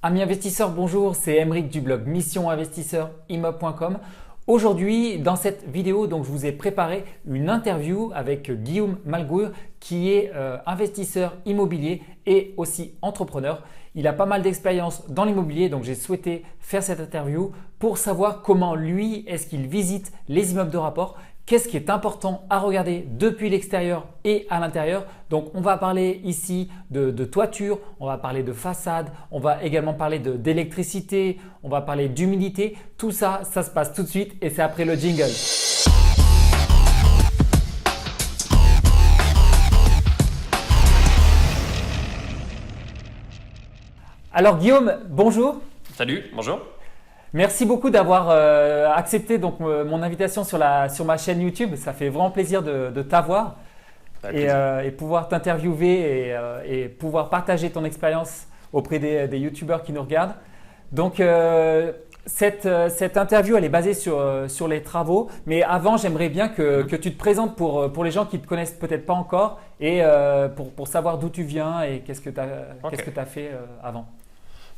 Amis investisseurs, bonjour, c'est Aymeric du blog missioninvestisseurimmeuble.com. Aujourd'hui, dans cette vidéo, je vous ai préparé une interview avec Guillaume Malgour qui est investisseur immobilier et aussi entrepreneur. Il a pas mal d'expérience dans l'immobilier, donc j'ai souhaité faire cette interview pour savoir comment lui, est-ce qu'il visite les immeubles de rapport. Qu'est-ce qui est important à regarder depuis l'extérieur et à l'intérieur? Donc, on va parler ici de toiture, on va parler de façade, on va également parler d'électricité, on va parler d'humidité. Tout ça, ça se passe tout de suite et c'est après le jingle. Alors Guillaume, bonjour. Salut, bonjour. Merci beaucoup d'avoir accepté mon invitation sur ma chaîne YouTube. Ça fait vraiment plaisir de t'avoir et pouvoir t'interviewer et pouvoir partager ton expérience auprès des YouTubeurs qui nous regardent. Donc, cette interview, elle est basée sur les travaux. Mais avant, j'aimerais bien que tu te présentes pour les gens qui ne te connaissent peut-être pas encore et pour savoir d'où tu viens et qu'est-ce que tu as fait avant.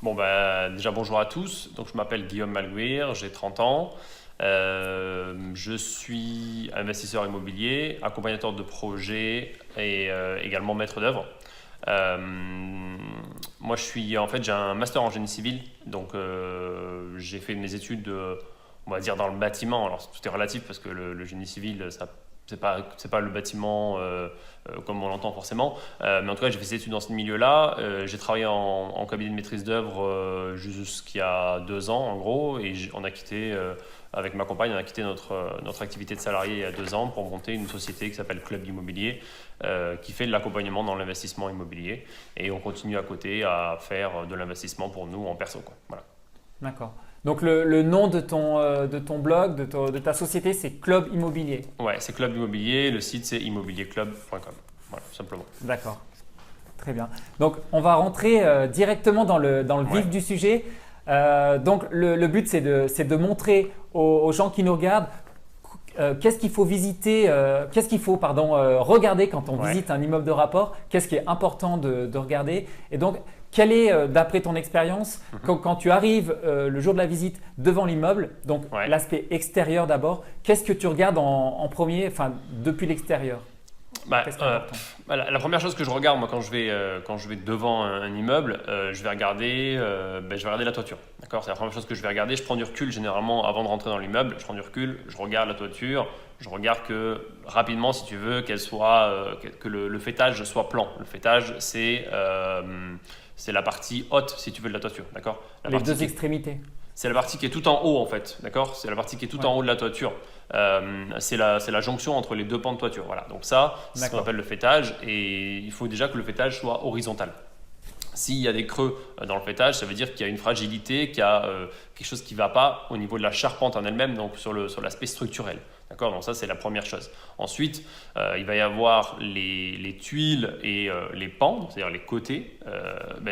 Bon, déjà bonjour à tous. Donc, je m'appelle Guillaume Malgour, j'ai 30 ans. Je suis investisseur immobilier, accompagnateur de projets et également maître d'œuvre. Moi, j'ai un master en génie civil. Donc, j'ai fait mes études, on va dire, dans le bâtiment. Alors, tout est relatif parce que le génie civil, c'est pas le bâtiment comme on l'entend forcément, mais en tout cas j'ai fait ces études dans ce milieu-là. J'ai travaillé en cabinet de maîtrise d'œuvre jusqu'il y a 2 ans en gros, et on a quitté avec ma compagne, on a quitté notre activité de salarié il y a 2 ans pour monter une société qui s'appelle Club Immobilier, qui fait de l'accompagnement dans l'investissement immobilier, et on continue à côté à faire de l'investissement pour nous en perso, quoi. Voilà. D'accord. Donc le nom de ton blog, de ta société, c'est Club Immobilier. Ouais, c'est Club Immobilier. Le site, c'est immobilierclub.com. Voilà, tout simplement. D'accord. Très bien. Donc on va rentrer directement dans le vif du sujet. Donc le but, c'est de montrer aux gens qui nous regardent qu'est-ce qu'il faut visiter, regarder quand on visite un immeuble de rapport. Qu'est-ce qui est important de regarder. Et donc, quel est, d'après ton expérience, quand tu arrives le jour de la visite devant l'immeuble, donc l'aspect extérieur d'abord, qu'est-ce que tu regardes en premier, depuis l'extérieur? La première chose que je regarde moi quand je vais devant un immeuble, je vais regarder la toiture. D'accord, c'est la première chose que je vais regarder. Je prends du recul généralement avant de rentrer dans l'immeuble. Je prends du recul, je regarde la toiture, je regarde que rapidement, si tu veux, que le faîtage soit plan. Le faîtage, c'est la partie haute, si tu veux, de la toiture. D'accord. Les deux extrémités. C'est la partie qui est tout en haut en fait, d'accord. C'est la partie qui est tout en haut de la toiture. C'est la jonction entre les 2 pans de toiture. Voilà. Donc ça, c'est ce qu'on appelle le faîtage, et il faut déjà que le faîtage soit horizontal. S'il y a des creux dans le faîtage, ça veut dire qu'il y a une fragilité, qu'il y a quelque chose qui ne va pas au niveau de la charpente en elle-même, donc sur l'aspect structurel. D'accord, donc ça c'est la première chose. Ensuite, il va y avoir les tuiles et les pans, c'est-à-dire les côtés.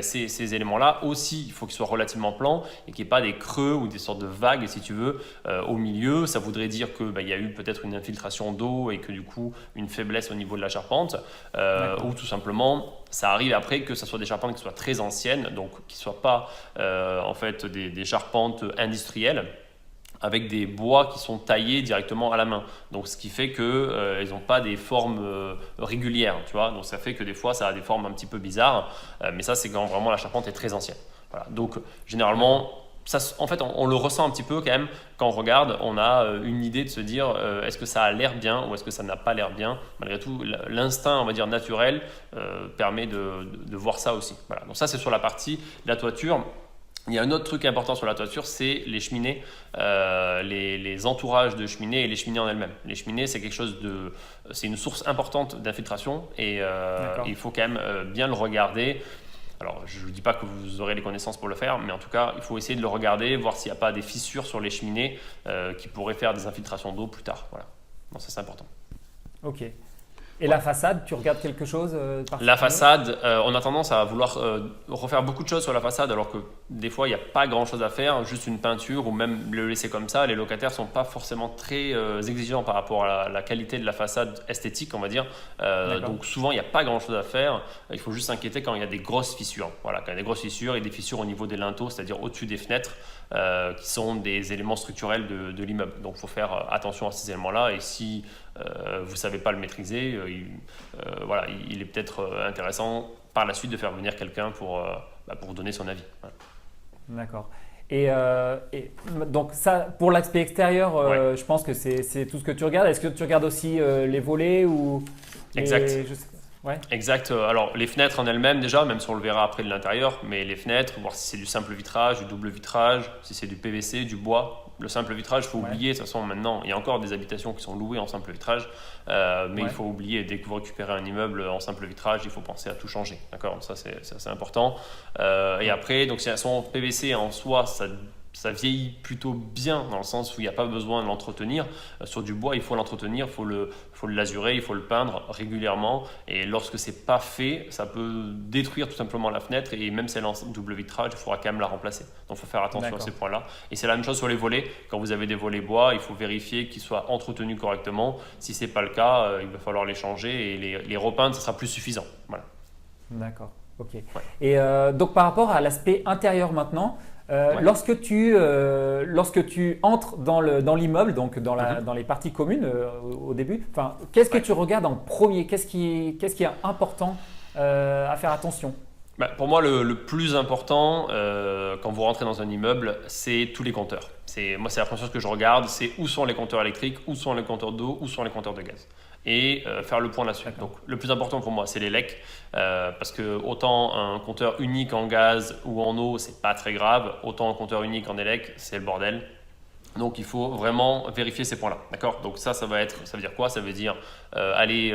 Ces éléments-là aussi, il faut qu'ils soient relativement plans et qu'il n'y ait pas des creux ou des sortes de vagues, si tu veux, au milieu. Ça voudrait dire qu'il y a eu peut-être une infiltration d'eau et que du coup une faiblesse au niveau de la charpente, ou tout simplement ça arrive après que ce soit des charpentes qui soient très anciennes, donc qui ne soient pas des charpentes industrielles, avec des bois qui sont taillés directement à la main. Donc, ce qui fait qu'ils n'ont pas des formes régulières, tu vois. Donc, ça fait que des fois, ça a des formes un petit peu bizarres. Mais ça, c'est quand vraiment la charpente est très ancienne. Voilà. Donc, généralement, ça, en fait, on le ressent un petit peu quand même. Quand on regarde, on a une idée de se dire est-ce que ça a l'air bien ou est-ce que ça n'a pas l'air bien. Malgré tout, l'instinct, on va dire, naturel permet de voir ça aussi. Voilà. Donc, ça, c'est sur la partie de la toiture. Il y a un autre truc important sur la toiture, c'est les cheminées, les entourages de cheminées et les cheminées en elles-mêmes. Les cheminées, c'est une source importante d'infiltration et il faut quand même bien le regarder. Alors, je ne vous dis pas que vous aurez les connaissances pour le faire, mais en tout cas, il faut essayer de le regarder, voir s'il n'y a pas des fissures sur les cheminées qui pourraient faire des infiltrations d'eau plus tard. Voilà. Donc ça, c'est important. Ok. Et la façade, tu regardes quelque chose La façade, on a tendance à vouloir refaire beaucoup de choses sur la façade, alors que des fois, il n'y a pas grand-chose à faire, juste une peinture ou même le laisser comme ça. Les locataires ne sont pas forcément très exigeants par rapport à la qualité de la façade esthétique, on va dire. Donc souvent, il n'y a pas grand-chose à faire. Il faut juste s'inquiéter quand il y a des grosses fissures. Voilà, quand il y a des grosses fissures et des fissures au niveau des linteaux, c'est-à-dire au-dessus des fenêtres, qui sont des éléments structurels de l'immeuble. Donc il faut faire attention à ces éléments-là. Et si vous ne savez pas le maîtriser, il est peut-être intéressant par la suite de faire venir quelqu'un pour donner son avis. Voilà. D'accord. Et donc ça, pour l'aspect extérieur, je pense que c'est tout ce que tu regardes. Est-ce que tu regardes aussi les volets ou Exact. Ouais. Exact. Alors les fenêtres en elles-mêmes déjà, même si on le verra après de l'intérieur, mais les fenêtres, voir si c'est du simple vitrage, du double vitrage, si c'est du PVC, du bois. Le simple vitrage, il faut oublier. De toute façon, maintenant, il y a encore des habitations qui sont louées en simple vitrage, mais il faut oublier. Dès que vous récupérez un immeuble en simple vitrage, il faut penser à tout changer. D'accord. Ça, c'est assez important. Et après, donc si elles sont en PVC en soi, ça vieillit plutôt bien dans le sens où il n'y a pas besoin de l'entretenir. Sur du bois, il faut l'entretenir, il faut le lasurer, il faut le peindre régulièrement. Et lorsque ce n'est pas fait, ça peut détruire tout simplement la fenêtre. Et même si elle est en double vitrage, il faudra quand même la remplacer. Donc il faut faire attention à ces points-là. Et c'est la même chose sur les volets. Quand vous avez des volets bois, il faut vérifier qu'ils soient entretenus correctement. Si ce n'est pas le cas, il va falloir les changer et les repeindre, ce sera plus suffisant. Voilà. D'accord, ok. Ouais. Et donc par rapport à l'aspect intérieur maintenant, lorsque tu entres dans l'immeuble, donc dans les parties communes au début, qu'est-ce que tu regardes en premier? Qu'est-ce qui est important à faire attention? Pour moi, le plus important quand vous rentrez dans un immeuble, c'est tous les compteurs. Moi, c'est la première chose que je regarde, c'est où sont les compteurs électriques, où sont les compteurs d'eau, où sont les compteurs de gaz. Et faire le point là-dessus. Donc, le plus important pour moi, c'est les LEC, parce que autant un compteur unique en gaz ou en eau, c'est pas très grave, autant un compteur unique en élec, c'est le bordel. Donc il faut vraiment vérifier ces points-là, d'accord? Donc ça veut dire quoi? Ça veut dire aller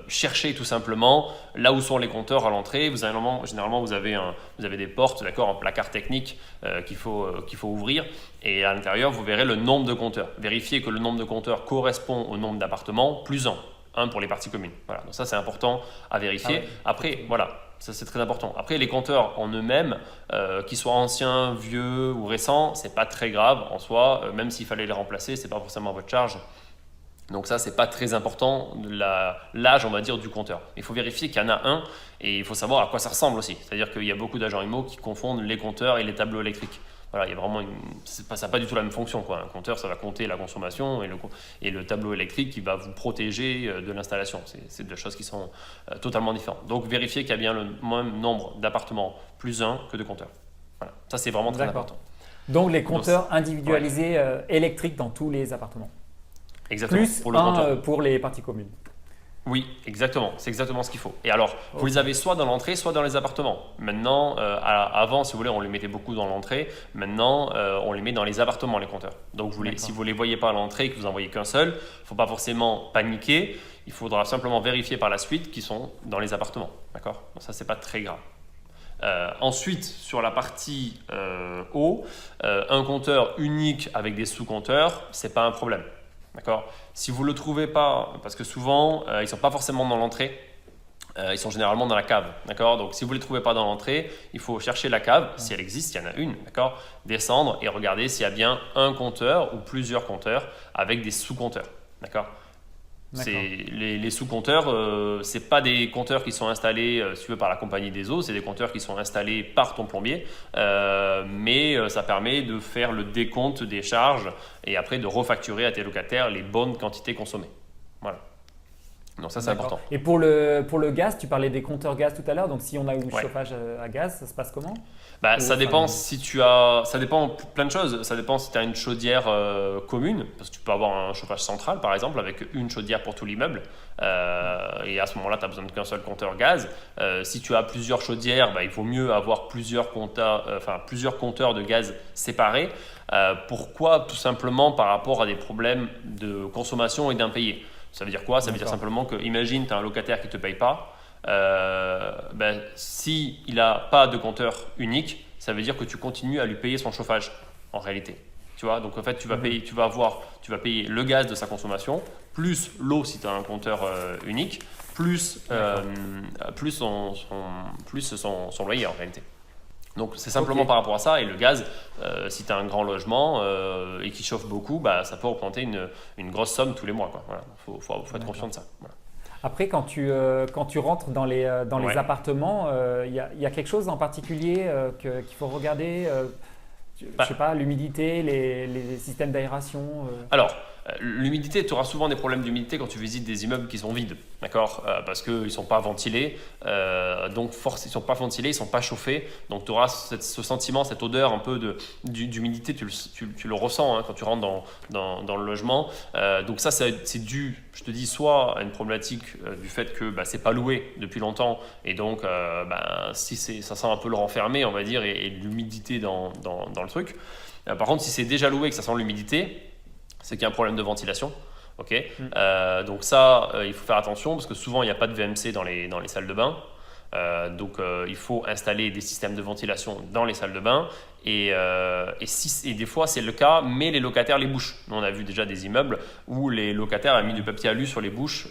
chercher tout simplement là où sont les compteurs à l'entrée. Généralement vous avez des portes, d'accord, en placard technique qu'il faut ouvrir, et à l'intérieur vous verrez le nombre de compteurs. Vérifiez que le nombre de compteurs correspond au nombre d'appartements plus un pour les parties communes. Voilà, donc ça c'est important à vérifier. Après, voilà. Ça, c'est très important. Après, les compteurs en eux-mêmes, qu'ils soient anciens, vieux ou récents, c'est pas très grave en soi. Même s'il fallait les remplacer, c'est pas forcément à votre charge. Donc ça, c'est pas très important, l'âge, on va dire, du compteur. Il faut vérifier qu'il y en a un et il faut savoir à quoi ça ressemble aussi. C'est-à-dire qu'il y a beaucoup d'agents IMO qui confondent les compteurs et les tableaux électriques. Voilà, il y a vraiment ça n'a pas du tout la même fonction, quoi. Un compteur, ça va compter la consommation et le tableau électrique qui va vous protéger de l'installation. C'est deux choses qui sont totalement différentes. Donc, vérifiez qu'il y a bien le même nombre d'appartements plus un que de compteurs. Voilà. Ça, c'est vraiment très important. Donc, les compteurs individualisés électriques dans tous les appartements. Exactement. Plus pour les parties communes. Oui, exactement. C'est exactement ce qu'il faut. Et alors, vous les avez soit dans l'entrée, soit dans les appartements. Maintenant, avant, si vous voulez, on les mettait beaucoup dans l'entrée. Maintenant, on les met dans les appartements, les compteurs. Donc, si vous ne les voyez pas à l'entrée et que vous n'en voyez qu'un seul, il ne faut pas forcément paniquer. Il faudra simplement vérifier par la suite qu'ils sont dans les appartements. D'accord? Donc ça, ce n'est pas très grave. Ensuite, sur la partie eau, un compteur unique avec des sous-compteurs, ce n'est pas un problème. D'accord. Si vous ne le trouvez pas, parce que souvent, ils ne sont pas forcément dans l'entrée, ils sont généralement dans la cave. D'accord. Donc, si vous ne les trouvez pas dans l'entrée, il faut chercher la cave, si elle existe, il y en a une, d'accord, descendre et regarder s'il y a bien un compteur ou plusieurs compteurs avec des sous-compteurs. D'accord. Les sous-compteurs, ce n'est pas des compteurs qui sont installés si tu veux, par la compagnie des eaux, c'est des compteurs qui sont installés par ton plombier, mais ça permet de faire le décompte des charges et après de refacturer à tes locataires les bonnes quantités consommées. Voilà. Donc ça, c'est important. Et pour le gaz, tu parlais des compteurs gaz tout à l'heure, donc si on a un chauffage à gaz, ça se passe comment? Ça dépend ça dépend plein de choses. Ça dépend si tu as une chaudière commune, parce que tu peux avoir un chauffage central par exemple avec une chaudière pour tout l'immeuble, et à ce moment-là tu as besoin qu'un seul compteur gaz. Si tu as plusieurs chaudières, il vaut mieux avoir plusieurs compteurs de gaz séparés. Pourquoi? Tout simplement par rapport à des problèmes de consommation et d'impayés. Ça veut dire quoi? Ça veut dire simplement que, imagine, tu as un locataire qui ne te paye pas. S'il n'a pas de compteur unique, ça veut dire que tu continues à lui payer son chauffage en réalité. Tu vois, donc en fait, tu vas payer le gaz de sa consommation, plus l'eau si tu as un compteur unique, plus son loyer en réalité. Donc c'est simplement par rapport à ça. Et le gaz, si tu as un grand logement et qui chauffe beaucoup, ça peut représenter une grosse somme tous les mois, quoi. Voilà. Faut être conscient de ça. Voilà. Après, quand tu rentres dans les appartements, il y a quelque chose en particulier qu'il faut regarder je sais pas, l'humidité, les systèmes d'aération Alors, l'humidité, tu auras souvent des problèmes d'humidité quand tu visites des immeubles qui sont vides, d'accord, parce qu'ils ne sont pas ventilés, donc ils ne sont pas ventilés, ils ne sont pas chauffés, donc tu auras ce sentiment, cette odeur un peu d'humidité, tu le ressens quand tu rentres dans le logement. Donc ça, c'est dû, je te dis, soit à une problématique du fait que ce n'est pas loué depuis longtemps, et donc si ça sent un peu le renfermé, on va dire, et l'humidité dans le truc. Par contre, si c'est déjà loué et que ça sent l'humidité, c'est qu'il y a un problème de ventilation. Okay. Donc ça, il faut faire attention parce que souvent, il n'y a pas de VMC dans les salles de bain. Donc il faut installer des systèmes de ventilation dans les salles de bain. Et des fois, c'est le cas, mais les locataires les bouchent. Nous, on a vu déjà des immeubles où les locataires ont mis du papier alu sur les bouches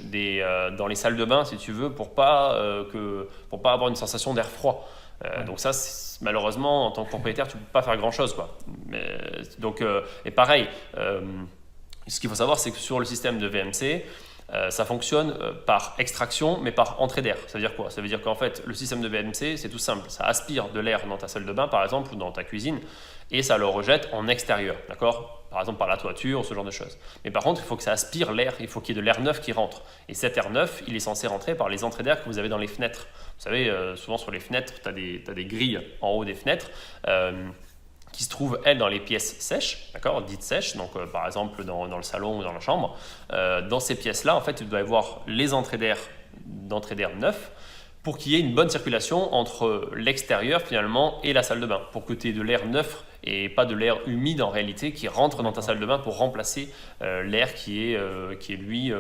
dans les salles de bain, si tu veux, pour pas avoir une sensation d'air froid. Donc ça, malheureusement, en tant que propriétaire, tu ne peux pas faire grand-chose, quoi. Et pareil, ce qu'il faut savoir, c'est que sur le système de VMC, ça fonctionne par extraction, mais par entrée d'air. Ça veut dire quoi? Ça veut dire qu'en fait, le système de VMC, c'est tout simple. Ça aspire de l'air dans ta salle de bain, par exemple, ou dans ta cuisine, et ça le rejette en extérieur, d'accord? Par exemple, par la toiture, ce genre de choses. Mais par contre, il faut que ça aspire l'air, il faut qu'il y ait de l'air neuf qui rentre. Et cet air neuf, il est censé rentrer par les entrées d'air que vous avez dans les fenêtres. Vous savez, souvent sur les fenêtres, tu as des grilles en haut des fenêtres qui se trouvent, elles, dans les pièces sèches, d'accord, dites sèches, donc par exemple dans le salon ou dans la chambre. Dans ces pièces-là, en fait, tu dois avoir les entrées d'air neufs pour qu'il y ait une bonne circulation entre l'extérieur finalement et la salle de bain, pour que tu aies de l'air neuf et pas de l'air humide en réalité qui rentre dans ta salle de bain pour remplacer l'air qui est lui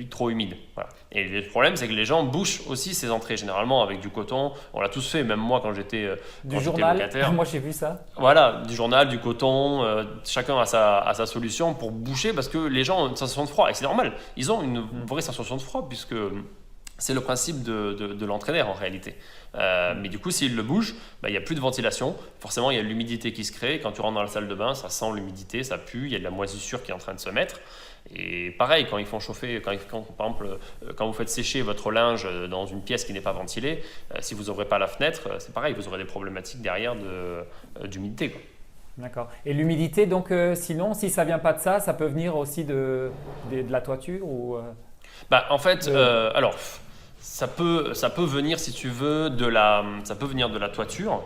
trop humide. Voilà. Et le problème, c'est que les gens bouchent aussi ces entrées généralement avec du coton. On l'a tous fait, même moi quand j'étais locataire. Moi j'ai vu ça. Voilà, du journal, du coton, chacun a sa solution pour boucher parce que les gens ont une sensation de froid et c'est normal. Ils ont une vraie sensation de froid puisque c'est le principe de l'entrée d'air en réalité. Mais du coup, s'il le bouge, il n'y a plus de ventilation. Forcément, il y a l'humidité qui se crée. Quand tu rentres dans la salle de bain, ça sent l'humidité, ça pue, il y a de la moisissure qui est en train de se mettre. Et pareil, quand ils font chauffer, par exemple, quand vous faites sécher votre linge dans une pièce qui n'est pas ventilée, si vous n'ouvrez pas la fenêtre, c'est pareil, vous aurez des problématiques derrière d'humidité, quoi. D'accord. Et l'humidité, donc, sinon, si ça ne vient pas de ça, ça peut venir aussi de la toiture ou en fait, alors… Ça peut venir, si tu veux, ça peut venir de la toiture.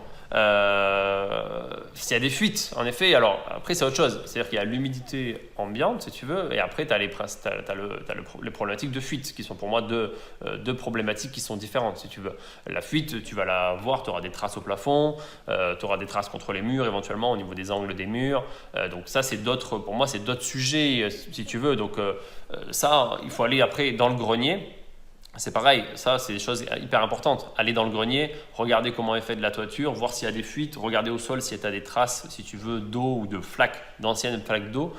S'il y a des fuites, en effet, alors après c'est autre chose. C'est-à-dire qu'il y a l'humidité ambiante, si tu veux, et après tu as les problématiques de fuite, qui sont pour moi deux problématiques qui sont différentes, si tu veux. La fuite, tu vas la voir, tu auras des traces au plafond, tu auras des traces contre les murs, éventuellement au niveau des angles des murs. Donc ça, pour moi, c'est d'autres sujets, si tu veux. Donc ça, il faut aller après dans le grenier. C'est pareil, ça c'est des choses hyper importantes. Aller dans le grenier, regarder comment est fait de la toiture, voir s'il y a des fuites, regarder au sol s'il y a des traces, si tu veux, d'eau ou de flaques, d'anciennes flaques d'eau,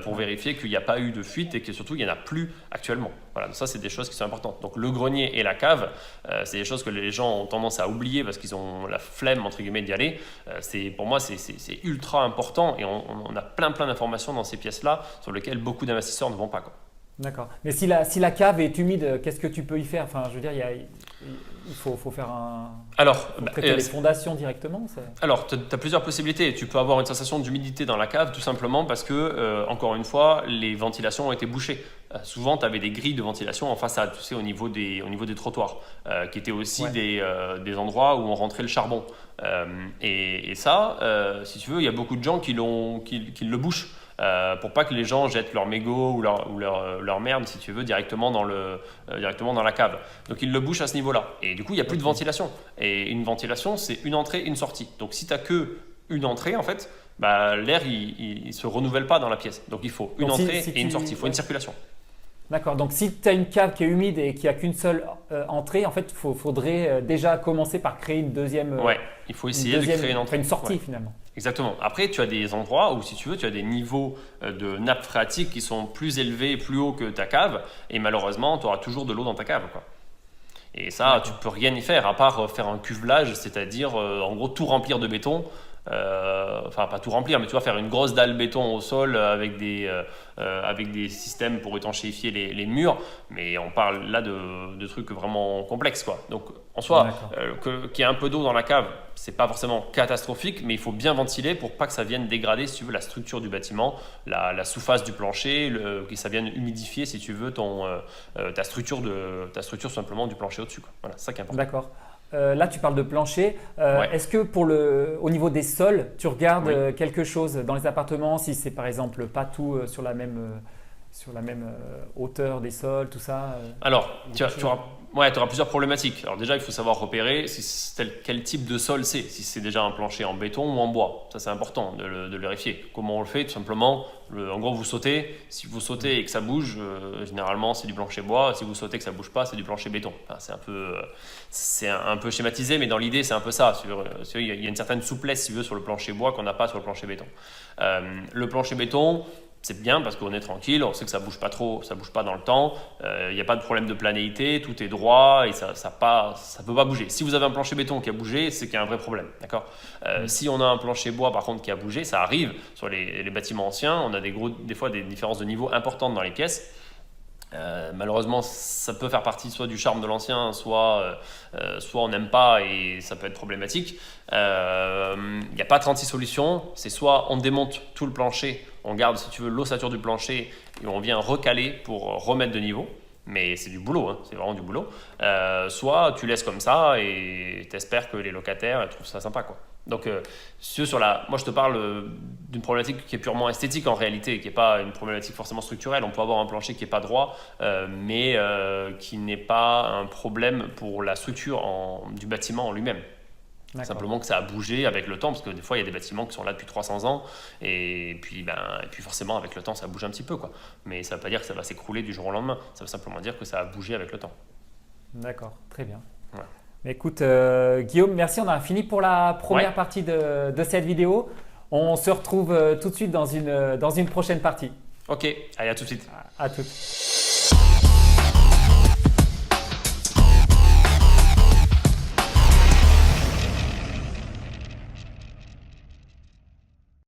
pour vérifier qu'il n'y a pas eu de fuite et que surtout il n'y en a plus actuellement. Voilà, ça c'est des choses qui sont importantes. Donc le grenier et la cave, c'est des choses que les gens ont tendance à oublier parce qu'ils ont la flemme entre guillemets d'y aller. Pour moi c'est ultra important et on a plein d'informations dans ces pièces-là sur lesquelles beaucoup d'investisseurs ne vont pas, quoi. D'accord. Mais si la cave est humide, qu'est-ce que tu peux y faire? Enfin, je veux dire, il faut faire traiter les fondations directement. Alors, tu as plusieurs possibilités. Tu peux avoir une sensation d'humidité dans la cave tout simplement parce que, encore une fois, les ventilations ont été bouchées. Souvent, tu avais des grilles de ventilation en façade, tu sais, au niveau des trottoirs, qui étaient aussi des endroits où on rentrait le charbon. Et ça, si tu veux, il y a beaucoup de gens qui le bouchent. Pour pas que les gens jettent leur mégot ou leur merde, si tu veux, directement dans la cave. Donc ils le bouchent à ce niveau-là. Et du coup, il n'y a plus de ventilation. Et une ventilation, c'est une entrée, une sortie. Donc si tu n'as qu'une entrée, en fait, l'air, il ne se renouvelle pas dans la pièce. Donc il faut une entrée et une sortie. Il faut une circulation. D'accord. Donc si tu as une cave qui est humide et qui n'a qu'une seule entrée, en fait, il faudrait déjà commencer par créer une deuxième. Il faut essayer de créer une entrée. Une sortie finalement. Exactement. Après, tu as des endroits où, si tu veux, tu as des niveaux de nappes phréatiques qui sont plus élevés et plus hauts que ta cave. Et malheureusement, tu auras toujours de l'eau dans ta cave, quoi. Et ça, tu peux rien y faire à part faire un cuvelage, c'est-à-dire en gros tout remplir de béton. Enfin, pas tout remplir, mais tu vas faire une grosse dalle béton au sol avec des systèmes pour étanchéifier les murs. Mais on parle là de trucs vraiment complexes, quoi. Donc, en soi, qu'il y ait un peu d'eau dans la cave, c'est pas forcément catastrophique, mais il faut bien ventiler pour pas que ça vienne dégrader, si tu veux, la structure du bâtiment, la sous-face du plancher, que ça vienne humidifier, si tu veux, ta structure simplement du plancher au-dessus, quoi. Voilà, c'est ça qui est important. D'accord. Là, tu parles de plancher. Est-ce que au niveau des sols, tu regardes quelque chose dans les appartements, si c'est par exemple pas tout sur la même hauteur des sols, tout ça Alors, tu auras plusieurs problématiques. Alors déjà, il faut savoir repérer quel type de sol c'est, si c'est déjà un plancher en béton ou en bois. Ça, c'est important de le vérifier. Comment on le fait? Tout simplement, en gros, vous sautez. Si vous sautez et que ça bouge, généralement, c'est du plancher bois. Si vous sautez et que ça ne bouge pas, c'est du plancher béton. Enfin, c'est un peu schématisé, mais dans l'idée, c'est un peu ça. Il y a une certaine souplesse, si tu veux, sur le plancher bois qu'on n'a pas sur le plancher béton. Le plancher béton, c'est bien parce qu'on est tranquille, on sait que ça bouge pas trop, ça bouge pas dans le temps, il n'y a pas de problème de planéité, tout est droit et ça peut pas bouger. Si vous avez un plancher béton qui a bougé, c'est qu'il y a un vrai problème, d'accord. Si on a un plancher bois par contre qui a bougé, ça arrive sur les bâtiments anciens, on a des fois des différences de niveau importantes dans les pièces. Malheureusement, ça peut faire partie soit du charme de l'ancien, soit on n'aime pas et ça peut être problématique. Il n'y a pas 36 solutions. C'est soit on démonte tout le plancher, on garde, si tu veux, l'ossature du plancher et on vient recaler pour remettre de niveau. Mais c'est du boulot, hein, c'est vraiment du boulot. Soit tu laisses comme ça et tu espères que les locataires trouvent ça sympa, quoi. Donc, moi je te parle d'une problématique qui est purement esthétique en réalité, qui n'est pas une problématique forcément structurelle. On peut avoir un plancher qui n'est pas droit, mais qui n'est pas un problème pour la structure du bâtiment en lui-même. Simplement que ça a bougé avec le temps, parce que des fois il y a des bâtiments qui sont là depuis 300 ans, et puis forcément avec le temps ça bouge un petit peu, quoi. Mais ça ne veut pas dire que ça va s'écrouler du jour au lendemain, ça veut simplement dire que ça a bougé avec le temps. D'accord, très bien. Ouais. Écoute, Guillaume, merci. On a fini pour la première partie de cette vidéo. On se retrouve tout de suite dans une prochaine partie. Ok, allez, à tout de suite. À toutes.